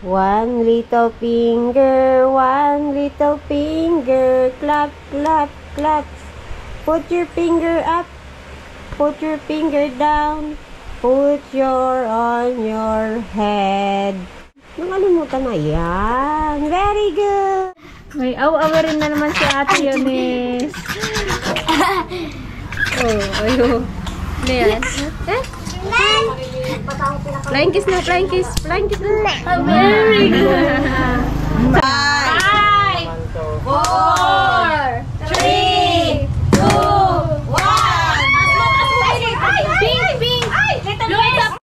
One little finger, clap, clap, clap. Put your finger up, put your finger down, put your on your head. Nakalimutan na yan. Very good. May aw-awa rin na naman si Ate Yones. Oh, ayo. Ano yan? Eh? Flying kiss na, flying kiss. Flying kiss na. Very good. 5, 4, 3, 2, 1. Pink, pink. Look up.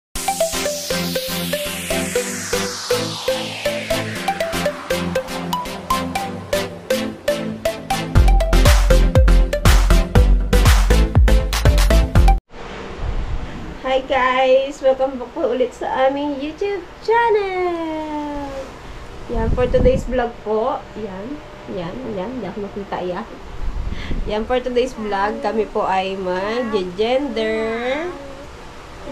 Hi guys! Welcome back po ulit sa aming YouTube channel! Yan, for today's vlog po. Yan. Hindi ako makita yan. Yan, for today's vlog, kami po ay mag-gender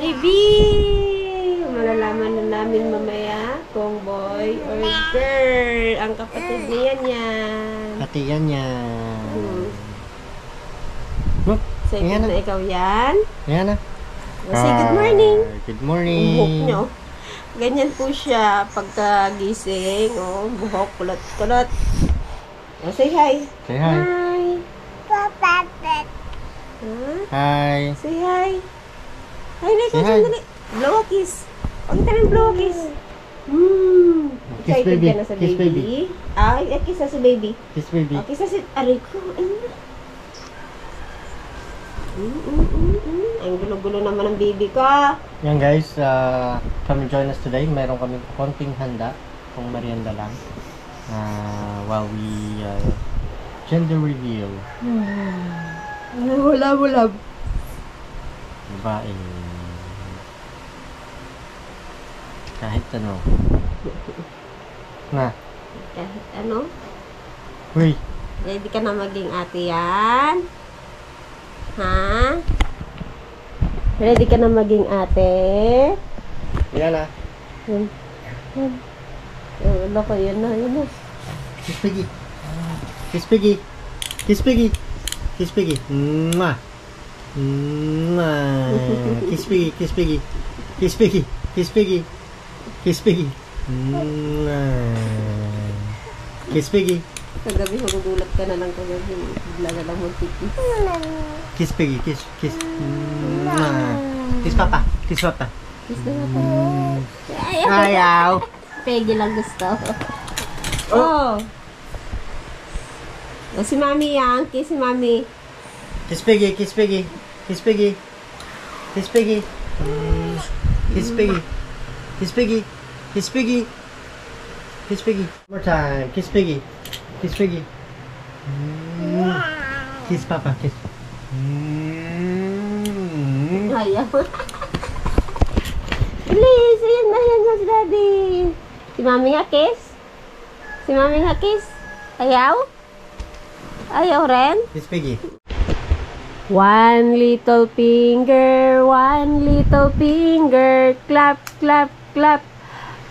reveal! Malalaman na namin mamaya kung boy or girl ang kapatid niya yan. Pati yan yan. Second na ikaw yan. Ayan na. Say good morning. Good morning. Buhok nyo. Ganyan po siya pagkagising. Oh, buhok, kulot-kulot. Oh, say hi. Say hi. Hi. Papa. Hi. Say hi. Hi, Nico. Say hi. Sandali. Blow a kiss. Pakita ng blow a kiss. Kiss Excited baby. ka na sa Kiss baby. Ay, kiss na sa baby. Kiss baby. Oh, kiss na si... Aray ko. Ayun na. Ang gulo-gulo naman ng baby ko. Yan guys, come join us today. Meron kami konting handa, kung merienda lang. While we gender reveal. Wala. Babae. Kahit ano. Na. Kahit ano. Uy. Ready ka na maging ate yan? Ha? Ready ka na maging ate? Yan na. Yan. Ano ko, yan na. Kiss Piggy. Kiss Piggy. Kiss Piggy. Kiss Piggy. Mwah. Mwah. Kiss Piggy. Kiss Piggy. Kiss Piggy. Kiss Piggy. Kiss Piggy. Mwah. Kiss Piggy. Kagabi, magugulat ka na lang kagabi. Bigla na lang mag-kiss. Kiss Piggy. Kiss. Kiss. Mwah. Kiss Papa. Kiss Papa. Kiss na nga po. Ayaw. Peggy lang gusto. Oh. Si Mami yan. Kiss si Mami. Kiss Piggy. Kiss Piggy. Kiss Piggy. Kiss Piggy. Kiss Piggy. Kiss Piggy. Kiss Piggy. Kiss Piggy. More time. Kiss Piggy. Kiss Piggy. Kiss Papa. Kiss. Ayaw. Please, ayan na si Daddy. Si Mami nga kiss. Si Mami nga kiss. Ayaw? Ayaw rin? Kiss Piggy. One little finger, clap, clap, clap.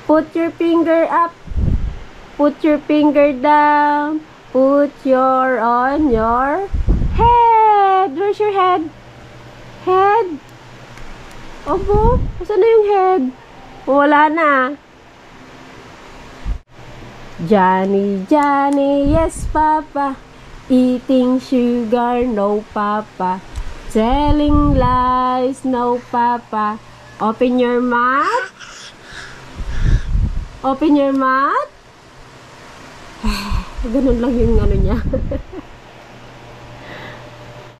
Put your finger up, put your finger down, put your on your head. Where's your head? Head? Opo, saan na yung head? Wala na. Johnny, yes papa. Eating sugar, no papa. Telling lies, no papa. Open your mouth. Open your mouth. Ganun lang yung ano niya.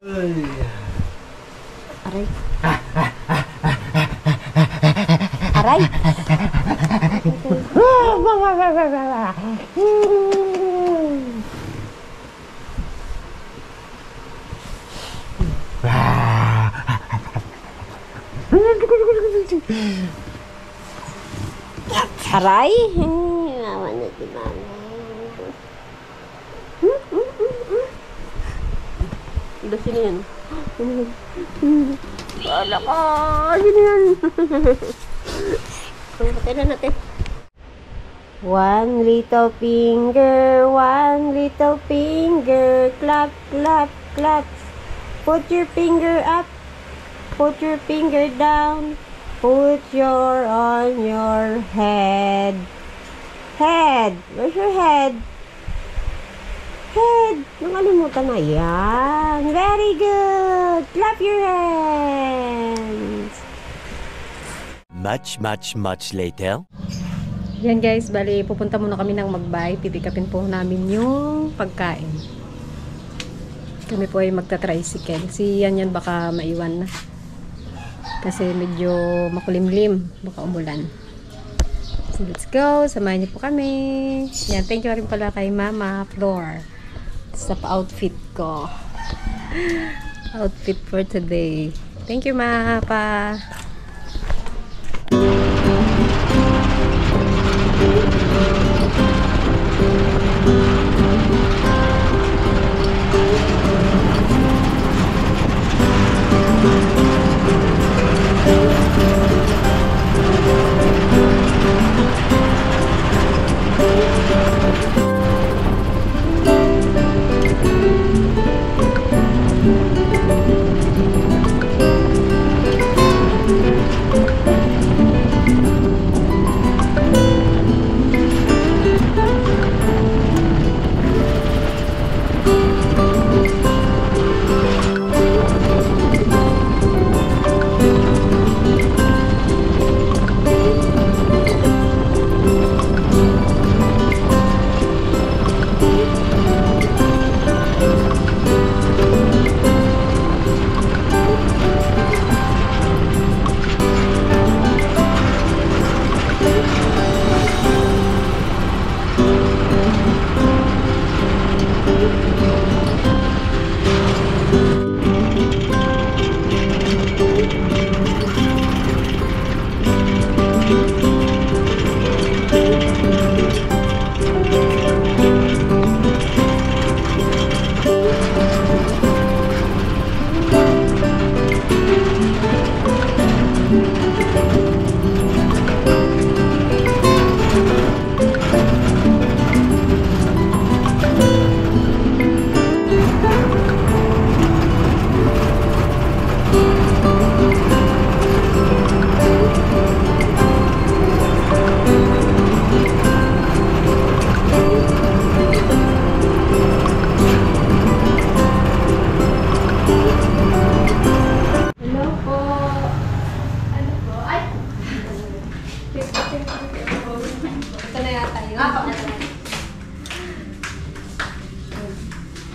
Aray. Aray. Aray. Naman na si Mami. Sino yan? Wala ka! Sino yan? Patay na natin. One little finger, clap, clap, clap. Put your finger up, put your finger down, put your on your head. Head, where's your head? Head, nakalimutan na yan. Very good. Clap your hands. Much later. Yan guys, bali pupunta muna kami ng Magbay. Pipikapin po namin yung pagkain. Kami po ay magta-tricycle. Si yan baka maiwan na. Kasi medyo makulimlim. Baka umulan. So let's go. Samahan niyo po kami. Yan, thank you rin pala kay Mama Flor sa pa-outfit ko. Outfit for today. Thank you, Ma. Pa.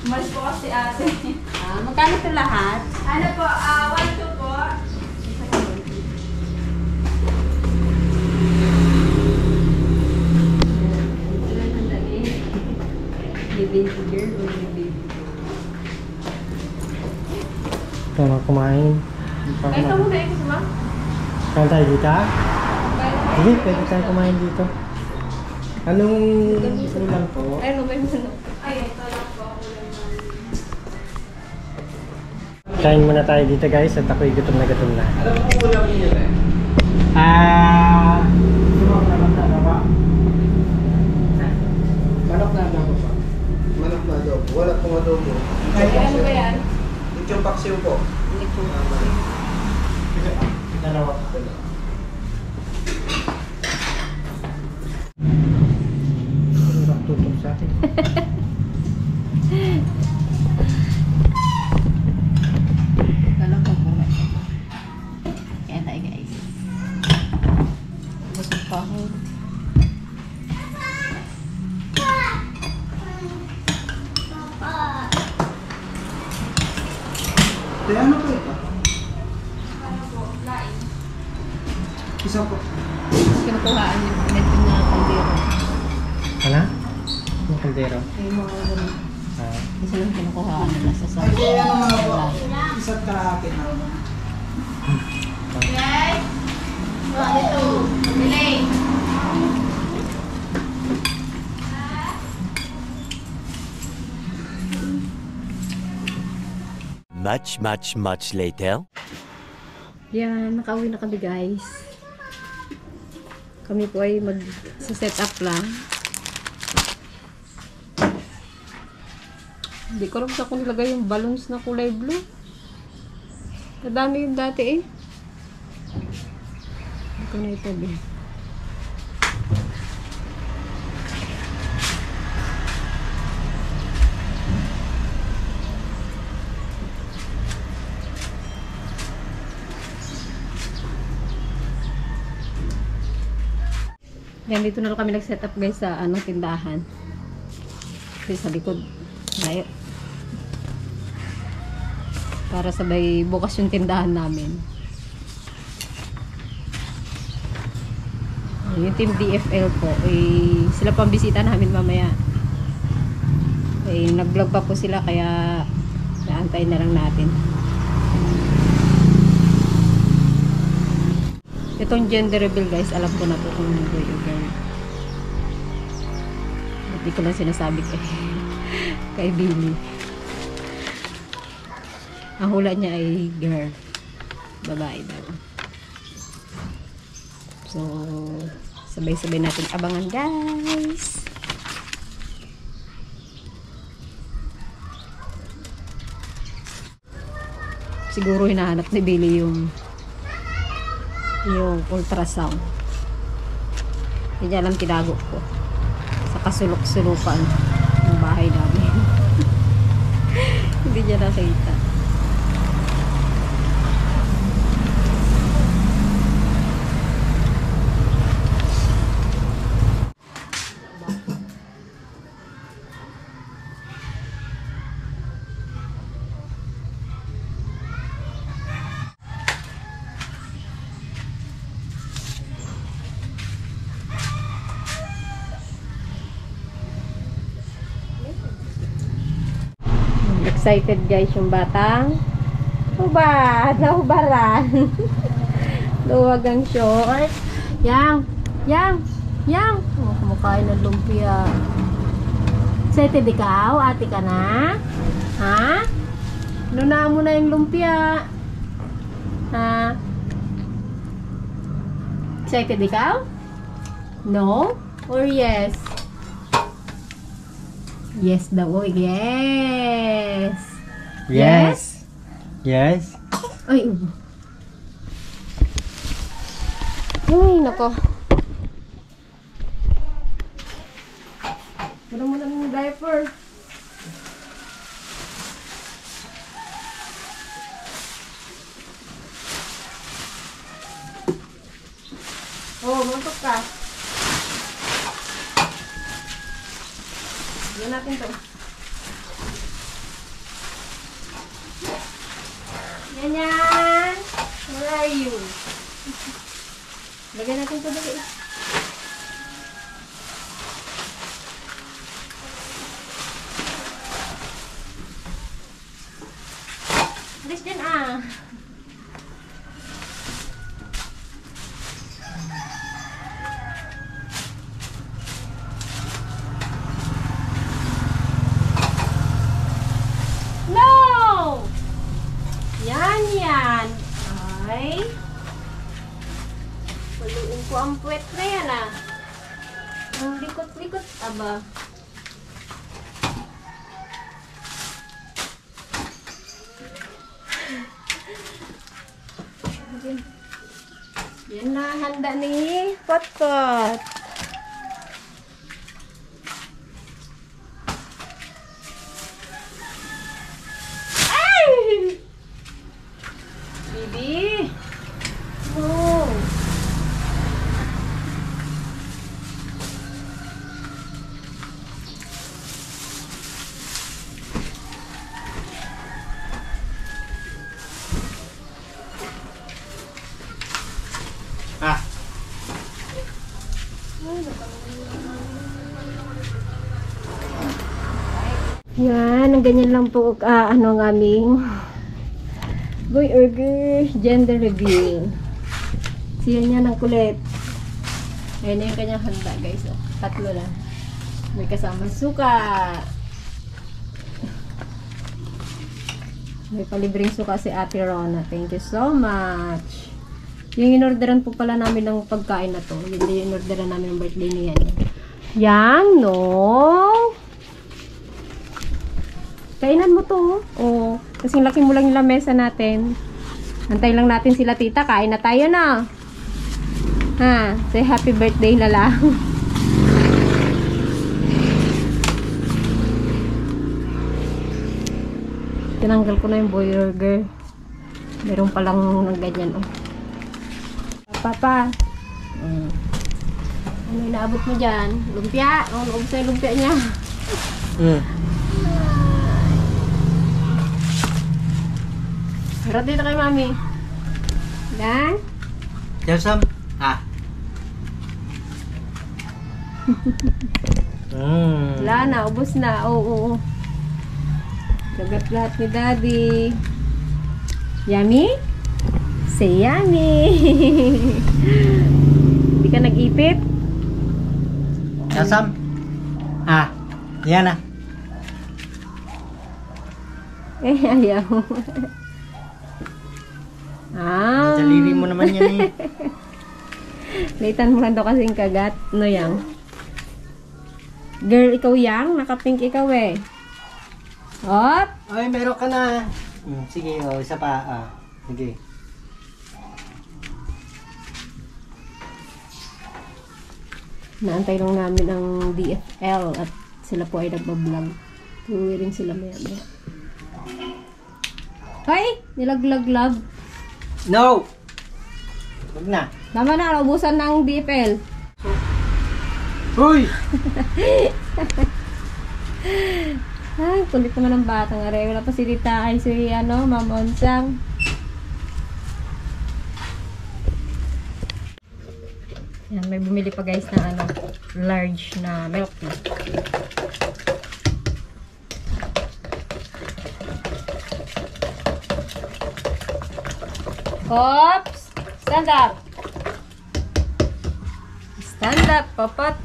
Umalis po kasi ate. Magkano ito lahat? Ano po, 1-2 po. Baby girl or baby girl? Tama kumain. Kain ka muna eh, kasi ma. Kain tayo dito? Hindi, pwede tayo kumain dito. Anong ulam po? Ay, may muna. Ay, ito lang po. Kain muna tayo dito guys at ako'y gutom na. Alam mo kung ulam niyo eh? Manok na adobo pa. Manok na adobo. Wala pong adobo. Ay, ano ba yan? Yung paksiw po. Dalawa pa. Tutok sa akin. Galang ko po. Kaya tayo guys. Busog pa ako. Kaya ano po ito? Ano po, lain. Isa po. Kinukuhaan yung medyo na kaldero. Ano? Yung kaldero. Yung mga ganun. Ah. Isa lang kinukuhaan nila sa Ay, sabi. kaya naman po. Isa't kalahati na. Okay? Ito. Delay. Much later. Yan, nakauwi na kami guys. Kami po ay mag-set up lang. Hindi ko alam sa kung nilagay yung balloons na kulay blue. Kadami yung dati eh. Hindi ko na itabi. Yan, dito na lang kami nag-set up guys sa tindahan. Kasi sa likod. Ay, para sabay bukas yung tindahan namin. Yung team DFL po, sila pang bisita namin mamaya. Nag-vlog pa po sila kaya naantayin na lang natin. Itong gender reveal guys, alam ko na po kung boy o girl. Hindi ko lang sinasabi kay Billy. Ang hula niya ay girl. Babae daw. So, sabay-sabay natin abangan guys. Siguro hinahanap ni Billy yung ultrasound. Hindi niya alam, tinago ko sa kasulok-sulukan ng bahay namin. Hindi niya nakita. Excited guys yung batang nahubaran. Luwag ang short. Yang kumakain ng lumpia. Excited ikaw? Ate ka na? Ha? Nuna mo na yung lumpia. Ha? Excited ikaw? No? Or yes? Yes daw. Oh, yes. Yes. Yes. Ay, ubo. Ay, nako. Wala mo na yung diaper. Oh, mantok ka. Yan natin to. Yan. Where are you? Lagyan natin to dali. Alis dyan ah. Yan. Ay. Paluin ko ang puwet na yan ah. Ang likot-likot. Aba. Yan na. Handa ni Pot-Pot. Bibi. Oh. Ah. Yan, ang ganyan lang po ang aming boy or girl gender reveal. Siya niya ng kulit. Ayan na yung kanyang handa guys. Oh, 3 lang. May kasamang suka. May palibreng suka si Ate Rona. Thank you so much. Yung inorderan po pala namin ng pagkain na to. Yun din yung inorderan namin ng birthday niya. Yang, no? Kainan mo to, oh. Kasing laki mo lang yung lamesa natin. Antay lang natin sila tita. Kain na tayo na. Ha? Say happy birthday na lang. Tinanggal ko na yung burger. Meron palang ng ganyan, oh. Papa. Ano inaabot mo dyan? Lumpia. Oh, naubos na yung lumpia niya. Harap dito kay mami. Dan? Have some? Wala na, ubos na. Oo. Lagat lahat ni Daddy. Yummy? Say yummy! Hindi ka nag-ipit? Have some? Yan na. Eh, ayaw. Daliri mo naman yan eh. Laitan mo lang daw kasing kagat. Ano yang? Girl, ikaw yang? Naka-pink ikaw eh. Hop! Ay, meron ka na. Sige, isa pa. Sige. Naantay lang namin ang DFL at sila po ay nagbablog. Tuwi rin sila maya-maya. Ay! Nilaglag-lag. No! Huwag na. Tama na, naubusan na ang DFL. Uy! Ay, kulit naman ng batang are. Wala pa si Tita ay si Ma'am Onsang. Yan, may bumili pa guys na large na milk tea. Oops! Stand up! Stand up, Popot!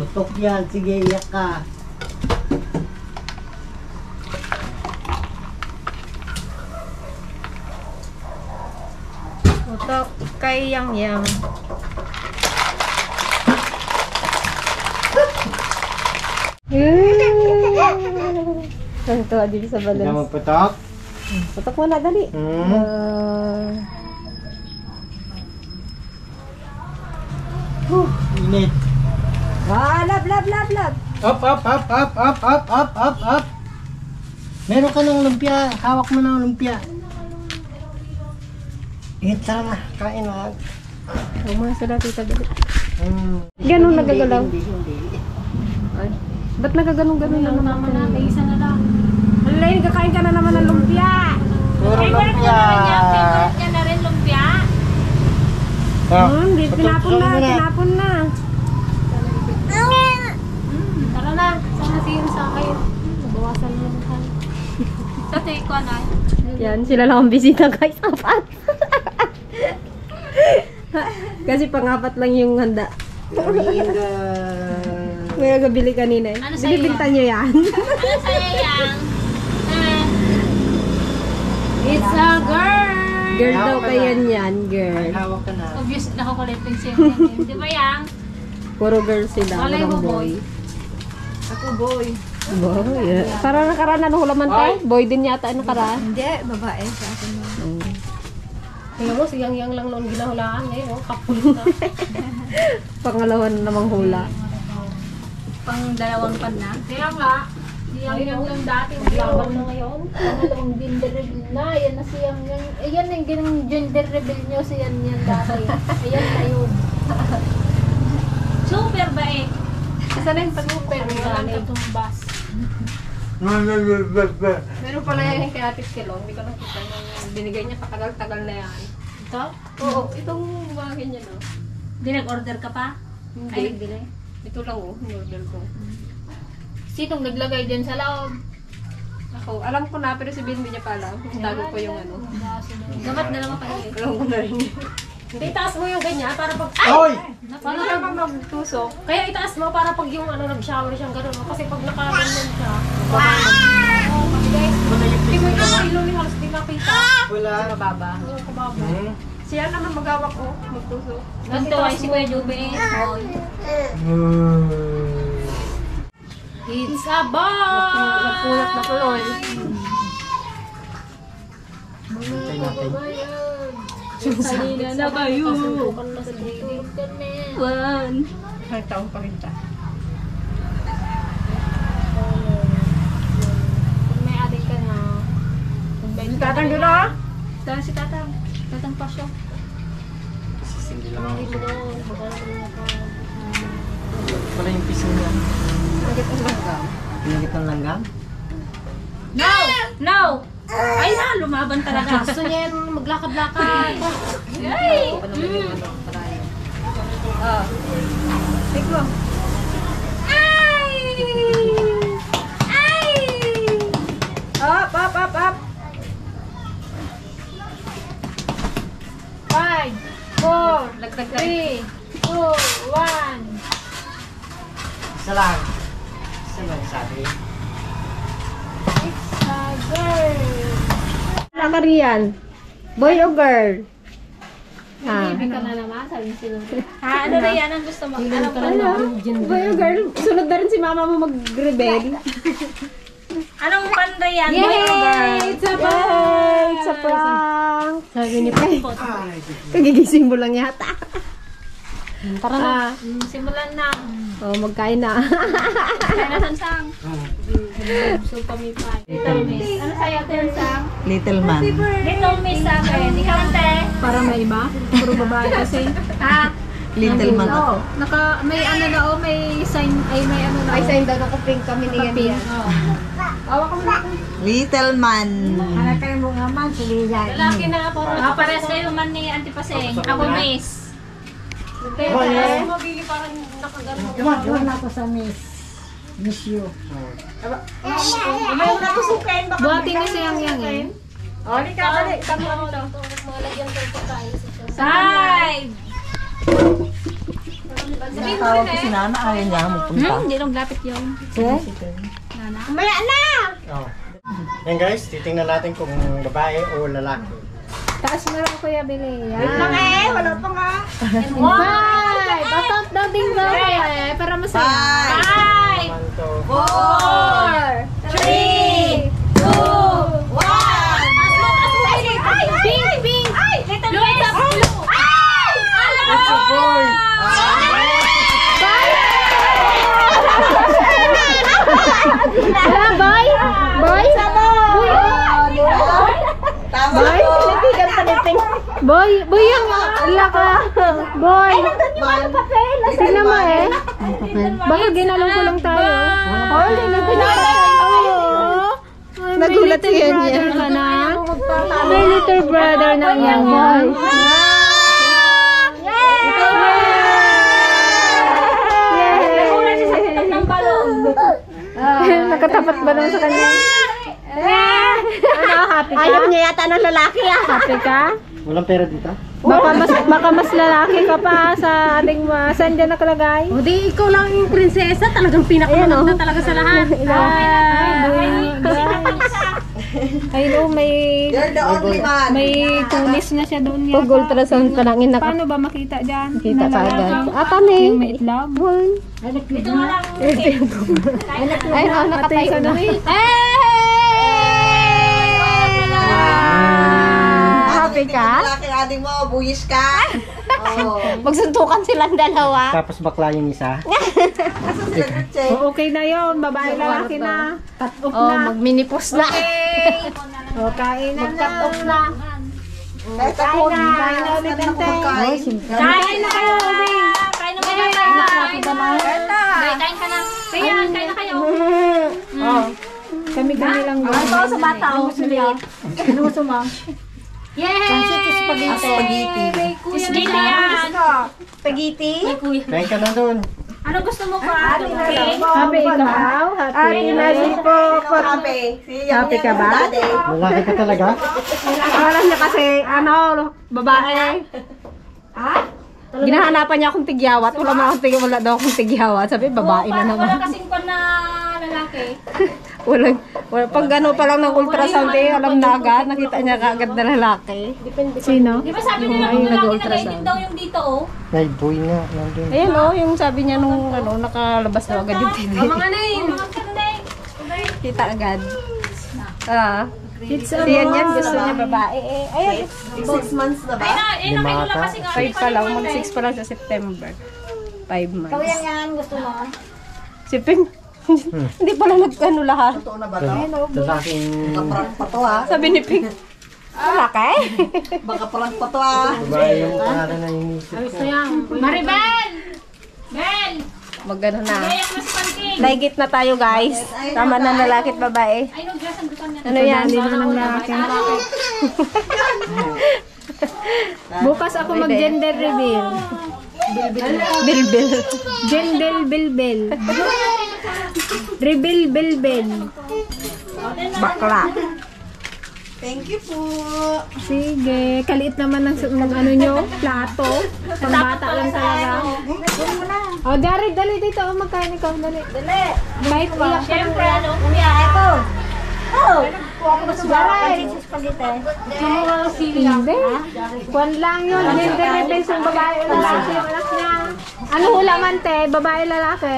Putok yan. Sige, iyak ka. Putok kay Yang. Tuwa dito sa Hindi balance. magputok. Putok mo na, dali. Init. Lab. Up. Meron ka ng lumpia. Hawak mo ng lumpia. Tara na. Kain na. Mga sila, tita, dali. Ganun nagagalaw? Hindi. Ay, ba't nagaganon-ganon na naman na? Isa na lang. Alay, kakain ka na naman ng lumpia. Puro lumpia. Favorite ka na rin lumpia? Hindi, tinapon na. Tara na. Sana siyo sa akin. Nabawasan mo na tayo. Sa ko na. Yan, sila lang ang bisita guys. Apat. Kasi pang-apat lang yung handa. May nagabili kanina eh. Ano sa'yo Binibinta nyo yan. Ano sa'yo yang? It's a girl! Girl daw kayo yan, girl. Hawak ka na. Obvious, nakukulitin siya. Di ba yang? Puro girl sila, Malay walang mo, boy. Ako boy. Boy, Para nakaraan ano hulaman tayo? Boy din yata ang nakaraan. Hindi, babae sa akin. Tingnan mo, siyang-yang lang noon ginahulaan. Ngayon, kapul na. Pangalawa na namang hula. Pang dalawang pan na. Kaya nga, siyang lang dati. Laban na ngayon. Ang gender reveal na. Yan na siyang yang. Ayan yung ganang gender reveal nyo. Siyan yan dati. Ayan na yun. Super ba eh? Isa na yung pag-super. Walang katumbas. Meron pala yan kay Ate Kilong. Hindi ko nakita yung binigay niya patagal-tagal na yan. Ito? Oo, itong bagay niya no. Hindi nag-order ka pa? Hindi. Ay, nagbili? Ito lang oh, order ko. Sinong naglagay dyan sa loob? Ako, alam ko na, pero sabihin mo niya pa alam. Tago ko yung ano. Gamat na naman kayo. Alam ko na rin. Itaas mo yung ganyan para pag... Hoy! Paano siya magtusok? Kaya itaas mo para pag yung ano, nag-shower siyang gano'n. Kasi pag nakaganyan siya, hindi mo yung kilo yung halos di makita. Wala. Mababa. Oo, kababa. Siya naman magawak ko, magtusok. Ganito ay si Kuya Jube. It's a boy! Nagpulot na tuloy. Hintay natin. Salina na kayo. One. Ay, taong pa rin siya. Kung may adik ka na. Tatang doon ah! Saan si Tatang? Tatang Pasyo. Hindi lang ako. Wala yung pisong niya. Nagit ang langgam. Pinagit ng langgam? No! No! Ay na, lumaban talaga. Gusto niya yung maglakad-lakad. Ay! Ano naman yung ano, parayo. Ah. Take mo. Ay! Ay! Up, up, up, up. 5, 4, Lagdag ka. 3, 2, 1. Isa lang. Isa lang sabi. It's a girl. Nakariyan. Boy o girl? Ibig ka na naman, sabi sila. Ha, ano na yan? Ang gusto mo? Alam ko na. Boy o girl? Sunod na rin si mama mo mag-rebel. Anong panda yan? Boy or girl? It's a prank! It's a prank! Sabi ni Pai. Kagigising mo lang yata. Tara na. Simulan na. Oh, magkain na. Kaya na Sansang. Super me pie. Little Miss. Ano sa'yo, Sansang? Little man. Little Miss sa akin. Ikaw, ante. Para may iba. Puro babae kasi. Ha? Little man. Oo. May ano na o, may sign, ay may ano na. Ay, sa'yo daw nakapink kami ni Paping. Yan. Oo. Awa kami na. Little man. Lalaki na ako. Pares kayo man ni Auntie Paseng. Ako, Miss. Kaya mabili parang nakagano. Buhatin ni siyang yang eh. Oh, lika, dali. Side! Tawag ko si Nana, ayaw niya magpunta. Hindi lang lapit yun. Maya na! Oh. Yan guys, titingnan natin kung babae o lalaki. Taas mo lang Kuya Billy. Yan. Wala pa nga. Five! Atop daw din ba? Para masaya. 5, 4, 3, 2, 1. Pink, pink. Little Miss. Blue. Ay! It's a boy! Wala, boy? Boy? Boy? Litigan pa niting. Boy, boy yung laka. Boy. Ay, nandun yung mga papel. Tingnan mo eh. Baka ginalong ko lang tayo. Oh, nandun yung papel. Nagulat si Yan Yan. May little brother na Yan Yan. Nakatapat ba naman sa kanya? Ano, happy ka? Ayaw niya yata ng lalaki ah. Happy ka? Walang pera dito? Baka mas lalaki ka pa sa ating saan dyan nakalagay? O di ikaw lang yung prinsesa, talagang pinakamaganda talaga sa lahat. Ayun may You're the only man. may tulis na siya doon yata. Pag ultrasound pa lang Paano ba makita dyan? Kita ka agad. Kami. Yung may itlog. Ito nga lang. Ayun, nakatay ka na. Happy ka? Laki ating mo, buyis ka. Magsuntukan silang dalawa. Tapos bakla yung isa. Okay na yun. Babae lalaki na. Cut off na. Mag-minipos na. Okay. Kain na. Mag-cut off na. Kahit ako, Kain na ulit ang kain. Kain na kayo. Kain na kayo. Kain ka na. Kaya, kain na kayo. Kami lang doon. Ito sa bata. Inuso mo. Yay! Spaghetti. Kuya na yan. Spaghetti? May kuya. Kain ka na doon. Ano gusto mo pa? Happy ikaw? Ate Nasi po. Happy ka ba? Lalaki ka talaga? Alam niya kasi, babae. Ginahanapan niya akong tigyawat. Wala daw akong tigyawat. Sabi, babae na naman. Wala kasing pa na lalaki. Wala, pag ano pa lang ng ultrasound alam na agad. Nakita niya kaagad na lalaki. Sino? Di ba sabi nila kung lalaki nag-edit daw yung dito, oh? Ay, boy nga. Nandun. Ayan yung sabi niya nung nakalabas na agad yung TV. Mga name. Mga kanay. Kita agad. Yan, gusto niya babae. Ayan, 6 months na ba? Ay, nakita lang kasi nga. 5 pa lang. Mag-6 pa lang sa September. 5 months. Yan, gusto mo. Si Ping, hindi pala nag-ano lahat. Totoo na ba to? Lalaking... Prank pa to ha? Sabi ni Ping, lalaki? Baka prank pa to ha? Babae yung pangalan na inisip ko. Maribel! Bel! Mag-ano na. Kayak mas pancake. Laigit na tayo guys. Tama na lalaki at babae. Ay, no, dress ang gusto niya. Ano yan? Hindi na ng lalaki. Bukas ako mag-gender reveal. Bilbil. Gender bilbil. Reveal bilbil. Bakla. Thank you po. Sige, kaliit naman ng ano nyo, plato. Pangbata lang talaga. O, Jared, dali dito. O, magkain ikaw, dali. Dali. Kahit iyak ka ng iyak. Hindi. Kwan lang yun. Gender reveal yung babae o lalaki yung anak niya. Ano hula man, te? Babae lalaki?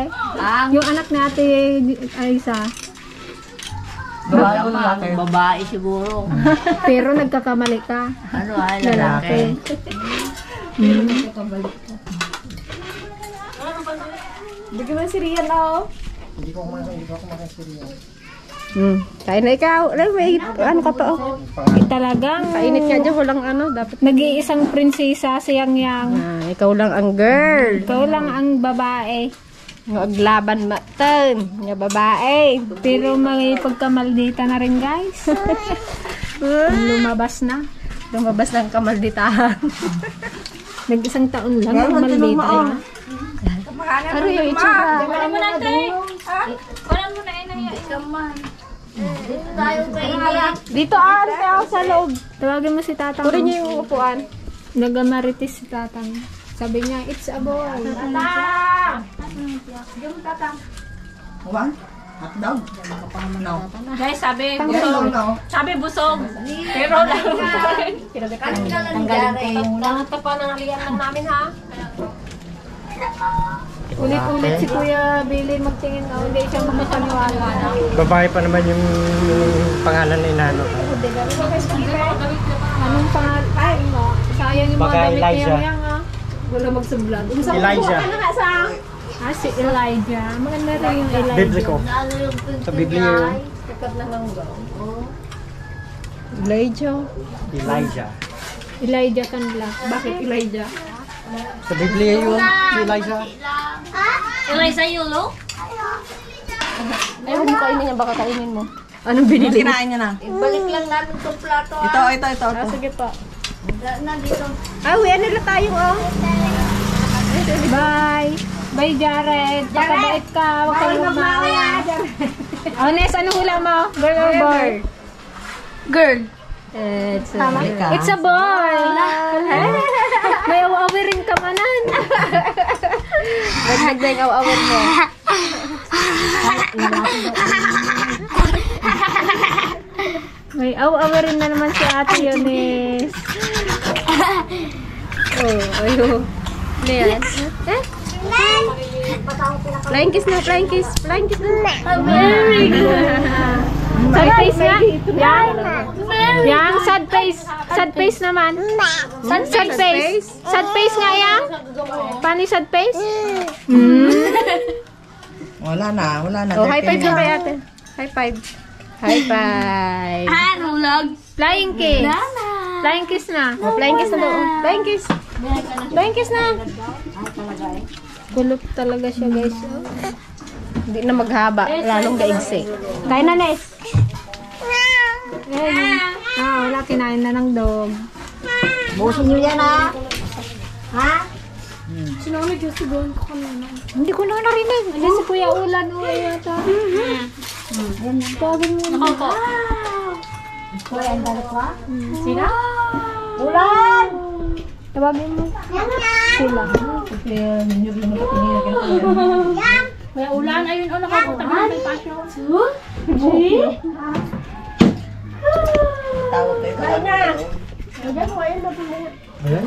Yung anak ni Ate Aisa. Babae siguro. Pero nagkakamali ka. Ano ay Lalaki. Bigyan mo si Rian o. Hindi ko kumakain siriya. Kain na ikaw. May ano ka pa o. Talagang Kainit nga dyan. Walang ano. Dapat. nag-iisang prinsesa siyang yang. Ikaw lang ang girl. Ikaw lang ang babae. Maglaban matan. Nga babae. Pero may pagkamaldita na rin, guys. Lumabas na. Lumabas ng kamalditahan. Nag-isang taon lang ang maldita na. Ano yung itsura? Wala mo na, Tay. Wala mo na, Ikaman. Dito ante ako sa loob. Tawagin mo si Tatang. Puri niyo yung upuan. Nagamaritis si Tatang. Sabi niya, it's a boy. One? Hotdog? No. Guys, sabi busog. Sabi busog. Pero lang. Tanggalin ko yung lahat pa ng aliyan lang namin ha. Ulit-ulit si Kuya Billy magtingin. Oh, hindi siya makapaniwala. Babae pa naman yung pangalan na inano. Anong pangalan? Ay, no. Sayang yung mga Baka damit niya Elijah. yang Wala magsublog. Elijah. si Elijah. Maganda rin yung Elijah. Biblico. Sa Biblia yun. Elijah. Elijah. Elijah Canla. Bakit Elijah? Sa Biblia yun. Si Elijah. Eliza Yulo? Ay, huwag mo kainin yan. Baka kainin mo. Anong binili? Kinain niya na. Balik lang namin itong plato. Ito. Sige pa. Nandito. Uwi na tayo oh. Bye! Bye, Jared! Pakabait ka! Huwag kang lumawa! Oh, Ness, anong hula mo? Girl or boy? Girl. It's a boy! May awawirin ka manan! Nagdag na yung awawin mo. May awawirin na naman si Ate Yones. Ano yan? Flying kiss na, flying kiss. Flying kiss na. Very good! Sad face nga! Yang, sad face! Sad face naman! Sad face! Sad face nga yang! Paano yung sad face? Wala na. Oh, high five na kay ate. High five. High five. Flying kiss! Flying kiss na! Oh, flying kiss na daw. Oh, flying kiss. Flying kiss na. Gulop talaga siya, guys. Hindi na maghaba. Lalong gaigsi. Kain na, Nes! Wala, kinain na ng dog. Busin niyo yan ha. Sinunod yung sigawan ko kanina. Hindi ko na narinig. Ano si Kuya Ulan o yata? Tawagin mo. Nakaupo. Kuya, ang dali ko ha? Sina? Ulan! Tawagin mo. Sila. Kuya Ulan, ayun o, nakapunta mo ng pasyo. Tawag kayo ka lang. Ayan.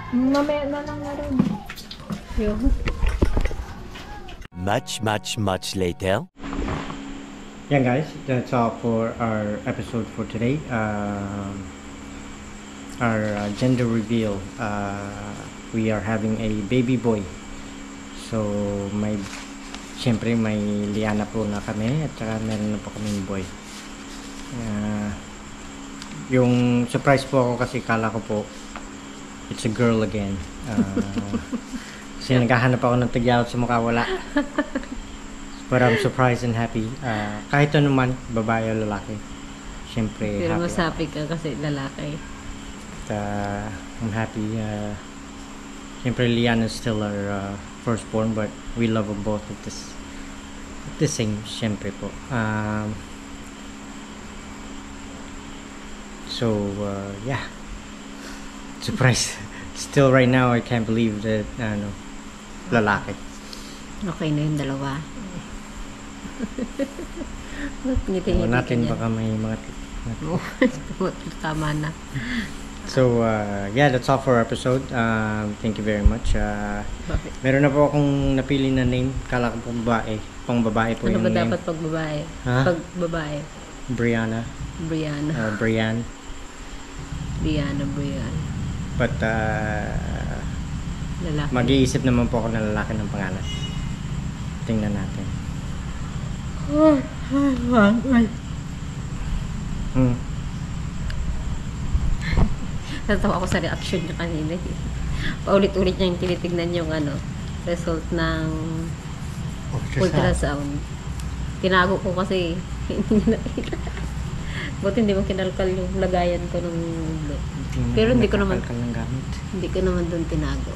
Mamaya na lang na rin. Much later. Yeah, guys, that's all for our episode for today. Our gender reveal. We are having a baby boy. So, siyempre may Liana po na kami at saka meron na po kaming boy. Yung surprise po ako kasi kala ko po it's a girl again. Kasi naghahanap ako ng tagyawat sa mukha, wala. But I'm surprised and happy. Kahit ano man, babae o lalaki. Siyempre, Pero happy. mas happy ka kasi lalaki. At, I'm happy. Siyempre, Liana is still our firstborn, but we love them both at the same, siyempre po. Yeah. Surprise. Still right now, I can't believe that, lalaki. Okay na yung dalawa. Ngiti-ngiti Tingnan natin, ka baka may mga tama na. So, yeah, that's all for our episode. Thank you very much. Bakit? Meron na po akong napili na name. Kala ko po babae. Pang babae po Ano yung ba name. dapat pag babae? Ha? Pag babae. Brianna. Brianna. Brian. Brian. But, Lalaki. mag-iisip naman po ako ng lalaki ng pangalan. Tingnan natin. Natawa ako sa reaction niya kanina. Paulit-ulit niya yung tinitignan yung result ng ultrasound. Tinago ko kasi hindi niya nakita. Buti hindi mo kinalkal yung lagayan ko ng ulo. Pero hindi ko naman ng gamit. hindi ko naman doon tinago.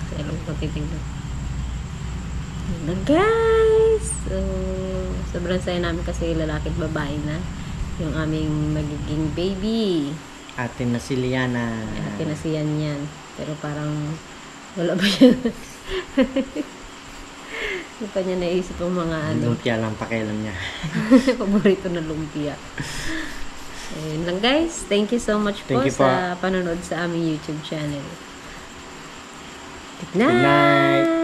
Kasi alam ko titignan. Na guys! So, sobrang saya namin kasi lalaki at babae na yung aming magiging baby. Atin na si Liana. Pinasiyan yan. Pero parang wala ba yan? Hindi pa niya naisip ang mga Lumpia lang pakialam niya. paborito na lumpia. Ayun lang guys. Thank you so much Thank po you po. sa panonood sa aming YouTube channel. Good Good night!